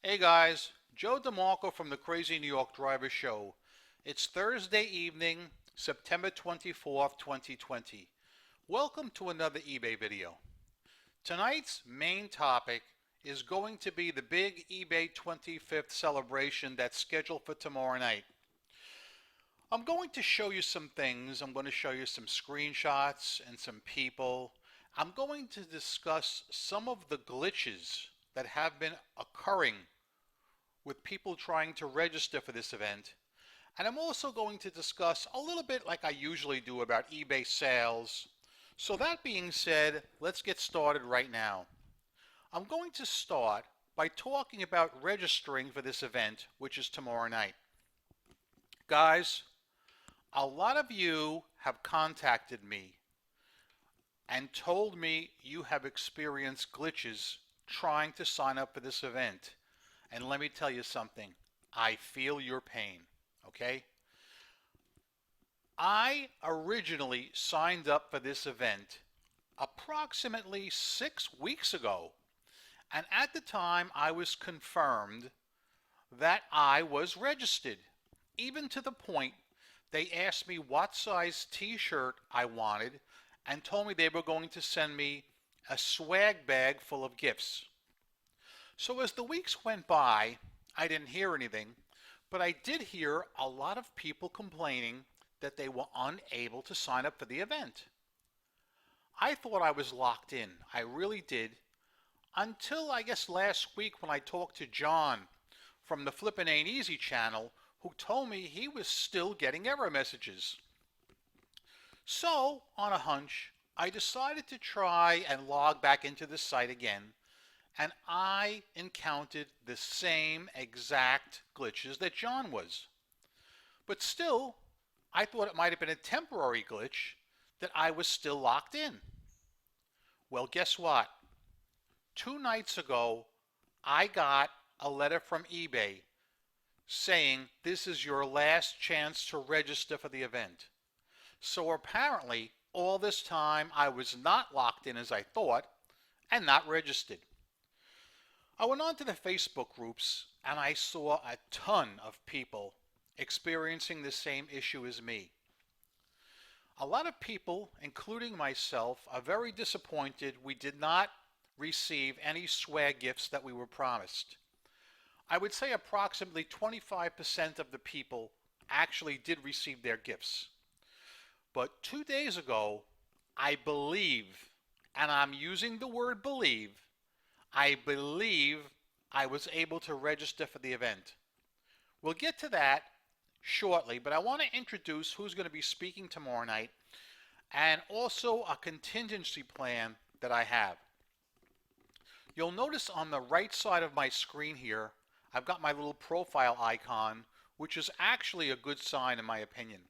Hey guys, Joe DeMarco from the Crazy New York Driver Show. It's Thursday evening, September 24th, 2020. Welcome to another eBay video. Tonight's main topic is going to be the big eBay 25th celebration that's scheduled for tomorrow night. I'm going to show you some things. I'm going to show you some screenshots and some people. I'm going to discuss some of the glitches that have been occurring with people trying to register for this event. And I'm also going to discuss a little bit like I usually do about eBay sales. So that being said, let's get started right now. I'm going to start by talking about registering for this event, which is tomorrow night. Guys, a lot of you have contacted me and told me you have experienced glitches trying to sign up for this event. And let me tell you something, I feel your pain, okay? I originally signed up for this event approximately 6 weeks ago, and at the time I was confirmed that I was registered, even to the point they asked me what size t-shirt I wanted and told me they were going to send me a swag bag full of gifts. So as the weeks went by, I didn't hear anything, but I did hear a lot of people complaining that they were unable to sign up for the event. I thought I was locked in. I really did. Until I guess last week when I talked to John from the Flippin' Ain't Easy channel, who told me he was still getting error messages. So, on a hunch, I decided to try and log back into the site again, and I encountered the same exact glitches that John was. But still, I thought it might have been a temporary glitch that I was still locked in. Well, guess what? 2 nights ago, I got a letter from eBay saying this is your last chance to register for the event. So apparently, all this time I was not locked in as I thought and not registered. I went on to the Facebook groups and I saw a ton of people experiencing the same issue as me. A lot of people, including myself, are very disappointed we did not receive any swag gifts that we were promised. I would say approximately 25% of the people actually did receive their gifts. But 2 days ago, I believe, and I'm using the word believe, I believe I was able to register for the event. We'll get to that shortly, but I want to introduce who's going to be speaking tomorrow night and also a contingency plan that I have. You'll notice on the right side of my screen here, I've got my little profile icon, which is actually a good sign in my opinion.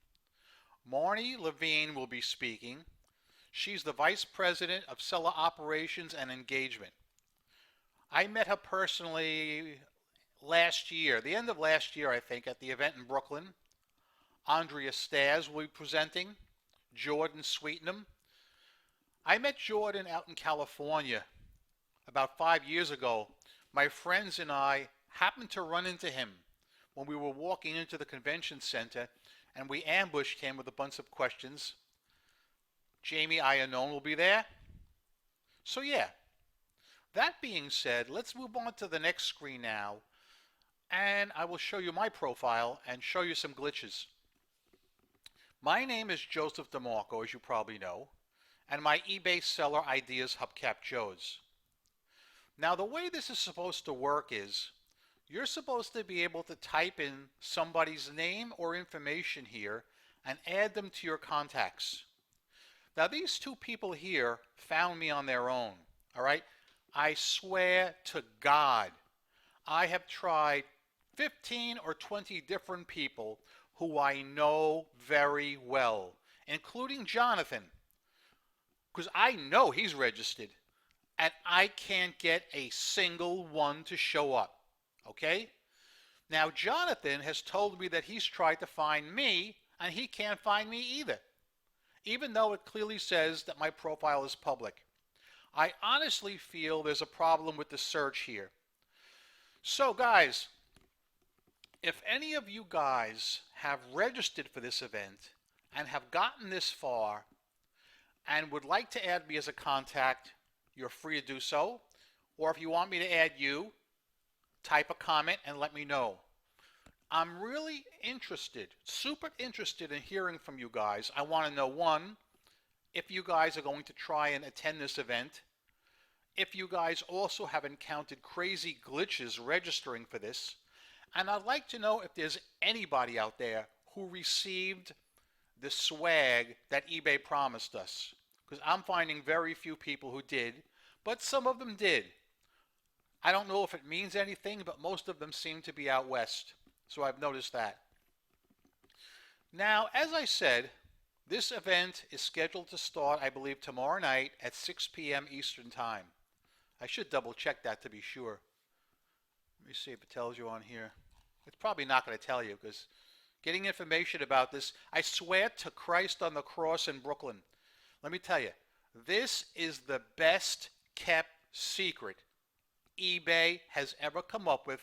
Marnie Levine will be speaking. She's the Vice President of Seller Operations and Engagement. I met her personally last year, the end of last year I think, at the event in Brooklyn. Andrea Staz will be presenting. Jordan Sweetenham. I met Jordan out in California about 5 years ago. My friends and I happened to run into him when we were walking into the convention center, and we ambushed him with a bunch of questions. Jamie Iannone will be there. So yeah, that being said, let's move on to the next screen now, and I will show you my profile and show you some glitches. My name is Joseph DeMarco, as you probably know, and my eBay seller ID is Hubcap Joe's. Now the way this is supposed to work is, you're supposed to be able to type in somebody's name or information here and add them to your contacts. Now these 2 people here found me on their own, all right? I swear to God, I have tried 15 or 20 different people who I know very well, including Jonathan, because I know he's registered, and I can't get a single one to show up, okay? Now Jonathan has told me that he's tried to find me, and he can't find me either, even though it clearly says that my profile is public. I honestly feel there's a problem with the search here. So guys, if any of you guys have registered for this event and have gotten this far and would like to add me as a contact, you're free to do so. Or if you want me to add you, type a comment and let me know. I'm really interested, super interested in hearing from you guys. I want to know, one, if you guys are going to try and attend this event, if you guys also have encountered crazy glitches registering for this, and I'd like to know if there's anybody out there who received the swag that eBay promised us. Because I'm finding very few people who did, but some of them did. I don't know if it means anything, but most of them seem to be out west. So I've noticed that. Now, as I said, this event is scheduled to start, I believe, tomorrow night at 6 p.m. Eastern Time. I should double check that to be sure. Let me see if it tells you on here. It's probably not going to tell you because getting information about this, I swear to Christ on the cross in Brooklyn. Let me tell you, this is the best kept secret eBay has ever come up with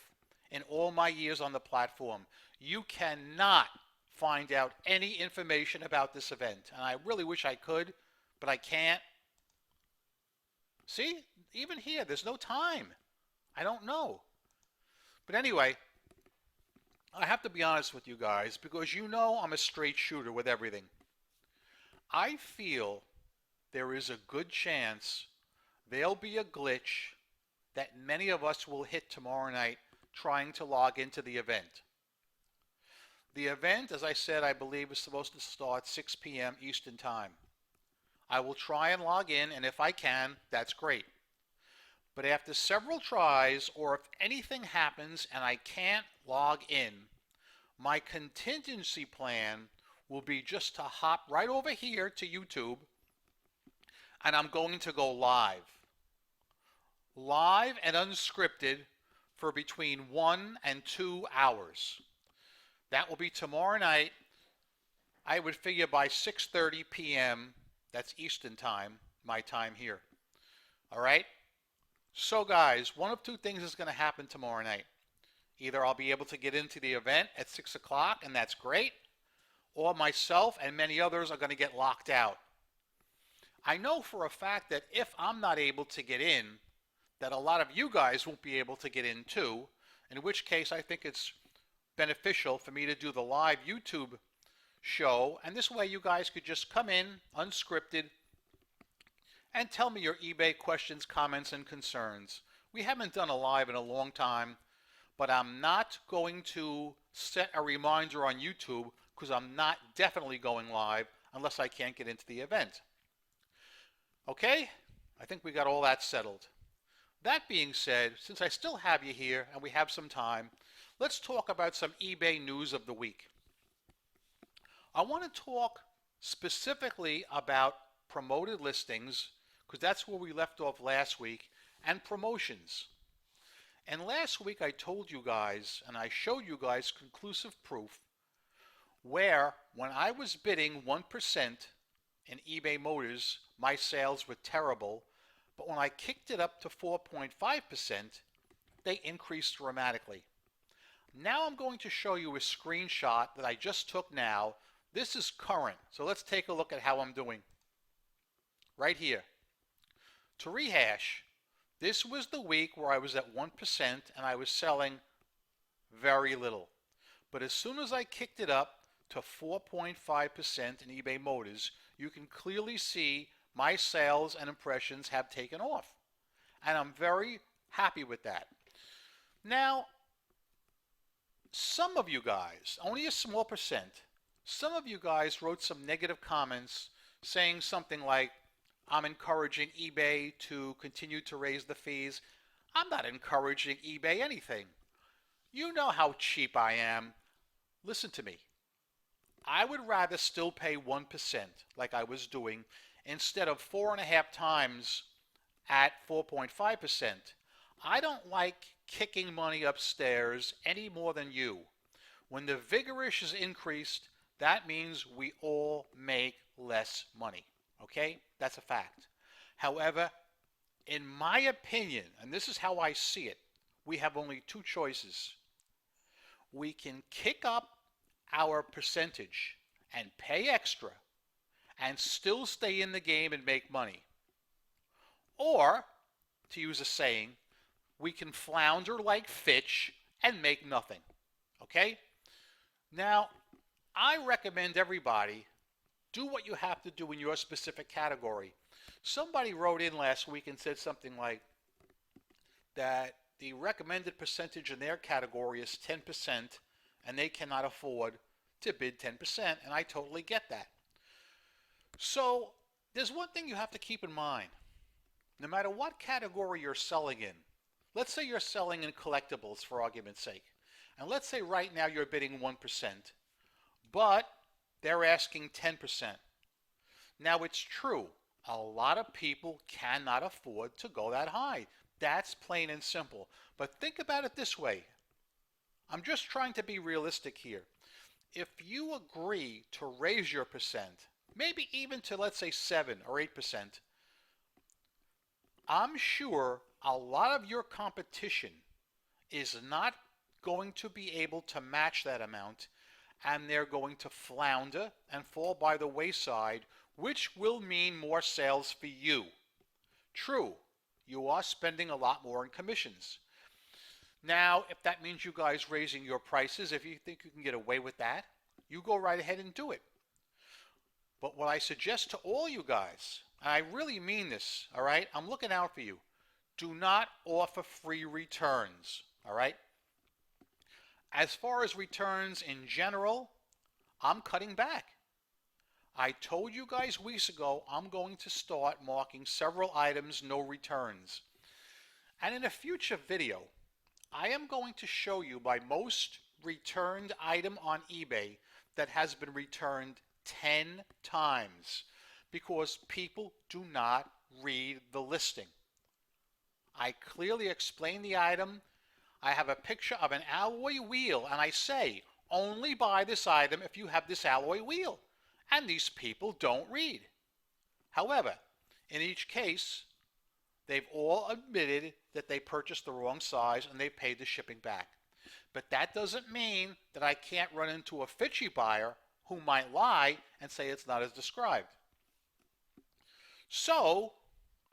in all my years on the platform. You cannot find out any information about this event. And I really wish I could, but I can't. See, even here, there's no time. I don't know. But anyway, I have to be honest with you guys because you know I'm a straight shooter with everything. I feel there is a good chance there'll be a glitch that many of us will hit tomorrow night trying to log into the event. The event, as I said, I believe is supposed to start 6 p.m. Eastern Time. I will try and log in, and if I can, that's great. But after several tries, or if anything happens and I can't log in, my contingency plan will be just to hop right over here to YouTube, and I'm going to go live. Live and unscripted for between 1 and 2 hours. That will be tomorrow night. I would figure by 6:30 p.m. That's Eastern Time, my time here. All right? So guys, one of two things is going to happen tomorrow night. Either I'll be able to get into the event at 6 o'clock, and that's great, or myself and many others are going to get locked out. I know for a fact that if I'm not able to get in, that a lot of you guys won't be able to get in too, in which case I think it's beneficial for me to do the live YouTube show, and this way you guys could just come in unscripted and tell me your eBay questions, comments, and concerns. We haven't done a live in a long time, but I'm not going to set a reminder on YouTube because I'm not definitely going live unless I can't get into the event. Okay? I think we got all that settled. That being said, since I still have you here and we have some time, let's talk about some eBay news of the week. I want to talk specifically about promoted listings because that's where we left off last week, and promotions. And last week I told you guys, and I showed you guys conclusive proof, where when I was bidding 1% in eBay Motors, my sales were terrible, but when I kicked it up to 4.5%, they increased dramatically. Now I'm going to show you a screenshot that I just took now. This is current, so let's take a look at how I'm doing. Right here. To rehash, this was the week where I was at 1% and I was selling very little. But as soon as I kicked it up to 4.5% in eBay Motors, you can clearly see my sales and impressions have taken off. And I'm very happy with that. Now, some of you guys, only a small percent, some of you guys wrote some negative comments saying something like, I'm encouraging eBay to continue to raise the fees. I'm not encouraging eBay anything. You know how cheap I am. Listen to me. I would rather still pay 1% like I was doing instead of 4.5 times at 4.5%. I don't like kicking money upstairs any more than you. When the vigorish is increased, that means we all make less money. Okay? That's a fact. However, in my opinion, and this is how I see it, we have only two choices. We can kick up our percentage and pay extra and still stay in the game and make money. Or, to use a saying, we can flounder like Fitch and make nothing. Okay? Now, I recommend everybody do what you have to do in your specific category. Somebody wrote in last week and said something like that the recommended percentage in their category is 10% and they cannot afford to bid 10%, and I totally get that. So there's one thing you have to keep in mind. No matter what category you're selling in, let's say you're selling in collectibles for argument's sake, and let's say right now you're bidding 1%, but they're asking 10%. Now it's true, a lot of people cannot afford to go that high. That's plain and simple. But think about it this way. I'm just trying to be realistic here. If you agree to raise your percent, maybe even to let's say 7 or 8%, I'm sure a lot of your competition is not going to be able to match that amount, and they're going to flounder and fall by the wayside, which will mean more sales for you. True, you are spending a lot more in commissions. Now, if that means you guys raising your prices, if you think you can get away with that, you go right ahead and do it. But what I suggest to all you guys, and I really mean this, all right? I'm looking out for you. Do not offer free returns, all right? As far as returns in general, I'm cutting back. I told you guys weeks ago I'm going to start marking several items no returns. And in a future video, I am going to show you my most returned item on eBay that has been returned 10 times because people do not read the listing. I clearly explain the item. I have a picture of an alloy wheel and I say, only buy this item if you have this alloy wheel. And these people don't read. However, in each case, they've all admitted that they purchased the wrong size and they paid the shipping back. But that doesn't mean that I can't run into a fishy buyer who might lie and say it's not as described. So,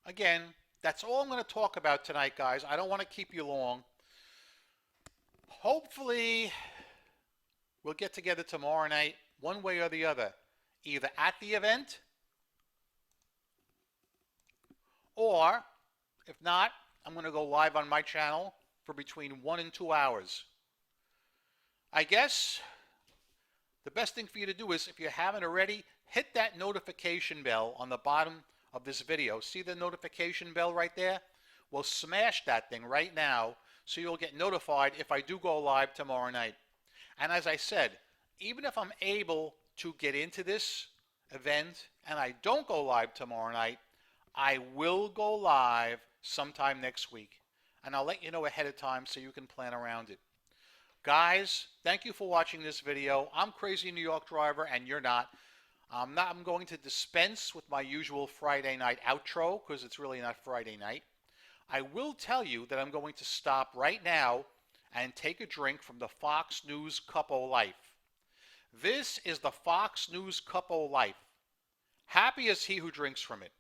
again, that's all I'm going to talk about tonight, guys. I don't want to keep you long. Hopefully, we'll get together tomorrow night, one way or the other, either at the event or, if not, I'm going to go live on my channel for between 1 and 2 hours. I guess the best thing for you to do is, if you haven't already, hit that notification bell on the bottom of this video. See the notification bell right there? Well, smash that thing right now so you'll get notified if I do go live tomorrow night. And as I said, even if I'm able to get into this event and I don't go live tomorrow night, I will go live sometime next week. And I'll let you know ahead of time so you can plan around it. Guys, thank you for watching this video. I'm Crazy New York Driver and you're not. I'm going to dispense with my usual Friday night outro because it's really not Friday night. I will tell you that I'm going to stop right now and take a drink from the Fox News Cup O' Life. This is the Fox News Cup O' Life. Happy is he who drinks from it.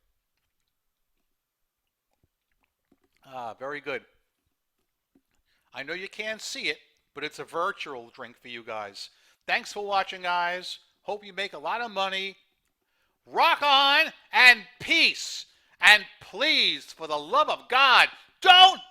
Very good. I know you can't see it, but it's a virtual drink for you guys. Thanks for watching, guys. Hope you make a lot of money. Rock on and peace. And please, for the love of God, don't